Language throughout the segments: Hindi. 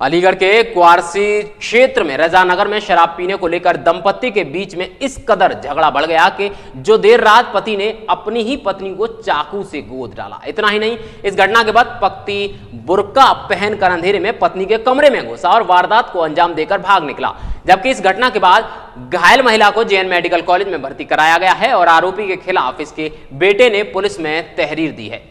अलीगढ़ के क्वारसी क्षेत्र में रजानगर में शराब पीने को लेकर दंपत्ति के बीच में इस कदर झगड़ा बढ़ गया कि जो देर रात पति ने अपनी ही पत्नी को चाकू से गोद डाला। इतना ही नहीं, इस घटना के बाद पति बुर्का पहनकर अंधेरे में पत्नी के कमरे में घुसा और वारदात को अंजाम देकर भाग निकला। जबकि इस घटना के बाद घायल महिला को जेएन मेडिकल कॉलेज में भर्ती कराया गया है और आरोपी के खिलाफ इसके बेटे ने पुलिस में तहरीर दी है।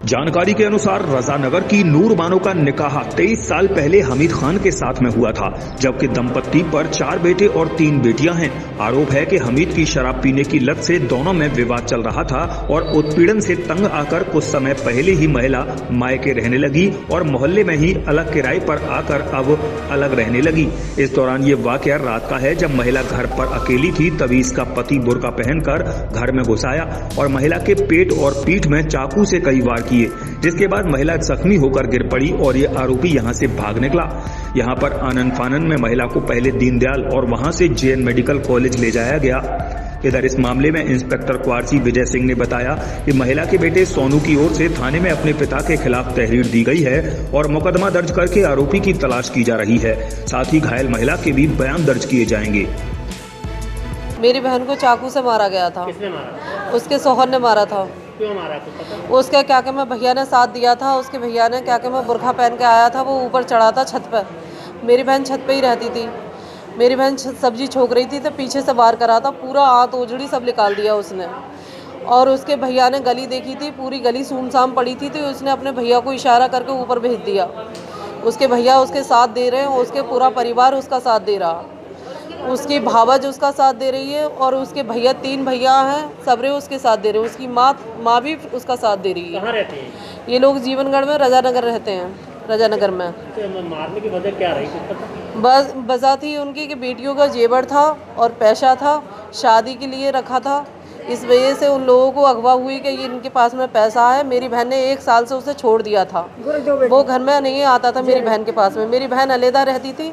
जानकारी के अनुसार रजानगर की नूर बानो का निकाह 23 साल पहले हमीद खान के साथ में हुआ था, जबकि दंपत्ति पर 4 बेटे और 3 बेटियां हैं। आरोप है कि हमीद की शराब पीने की लत से दोनों में विवाद चल रहा था और उत्पीड़न से तंग आकर कुछ समय पहले ही महिला मायके रहने लगी और मोहल्ले में ही अलग किराए पर आकर अब अलग रहने लगी। इस दौरान ये वाकया रात का है, जब महिला घर पर अकेली थी, तभी इसका पति बुर्का पहनकर घर में घुस आया और महिला के पेट और पीठ में चाकू से कई वार किए, जिसके बाद महिला जख्मी होकर गिर पड़ी और ये आरोपी यहां से भाग निकला। यहां पर आनन फानन में महिला को पहले दीनदयाल और वहां से जेएन मेडिकल कॉलेज ले जाया गया। इधर इस मामले में इंस्पेक्टर क्वारसी विजय सिंह ने बताया कि महिला के बेटे सोनू की ओर से थाने में अपने पिता के खिलाफ तहरीर दी गई है और मुकदमा दर्ज करके आरोपी की तलाश की जा रही है। साथ ही घायल महिला के भी बयान दर्ज किए जाएंगे। मेरी बहन को चाकू से मारा गया था। किसने मारा? उसके सोहर ने मारा था। क्यों मारा कुछ पता? उसका क्या कि मैं भैया ने साथ दिया था, उसके भैया ने क्या कि मैं बुर्खा पहन के आया था, वो ऊपर चढ़ा था छत पर। मेरी बहन छत पे ही रहती थी। मेरी बहन सब्जी छोक रही थी तो पीछे से वार करा था, पूरा आंत ओजड़ी सब निकाल दिया उसने। और उसके भैया ने गली देखी थी, पूरी गली सुनसान पड़ी थी, तो उसने अपने भैया को इशारा करके ऊपर भेज दिया। उसके भैया उसके साथ दे रहे हैं, उसके पूरा परिवार उसका साथ दे रहा, उसकी भावज उसका साथ दे रही है और उसके भैया 3 भैया हैं, सबरे उसके साथ दे रहे हैं। उसकी माँ भी उसका साथ दे रही है। कहाँ रहते हैं ये लोग? जीवनगढ़ में रजानगर रहते हैं। रजानगर में तो मारने की वजह क्या रही कुछ पता? वजह थी उनकी कि बेटियों का जेवर था और पैसा था, शादी के लिए रखा था। इस वजह से उन लोगों को अगवा हुई कि ये इनके पास में पैसा है। मेरी बहन ने 1 साल से उसे छोड़ दिया था, वो घर में नहीं आता था मेरी बहन के पास में। मेरी बहन अलहदा रहती थी,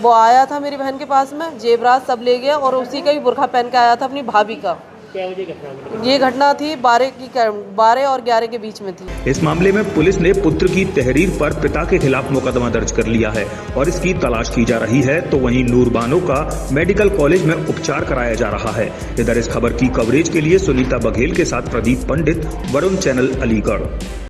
वो आया था मेरी बहन के पास में, जेवरात सब ले गया और उसी का ही बुर्खा पहन के आया था अपनी भाभी का। क्या वजह घटना? ये घटना थी 12 और 11 के बीच में थी। इस मामले में पुलिस ने पुत्र की तहरीर पर पिता के खिलाफ मुकदमा दर्ज कर लिया है और इसकी तलाश की जा रही है। तो वहीं नूर बानो का मेडिकल कॉलेज में उपचार कराया जा रहा है। इधर इस खबर की कवरेज के लिए सुनीता बघेल के साथ प्रदीप पंडित, वरुण चैनल, अलीगढ़।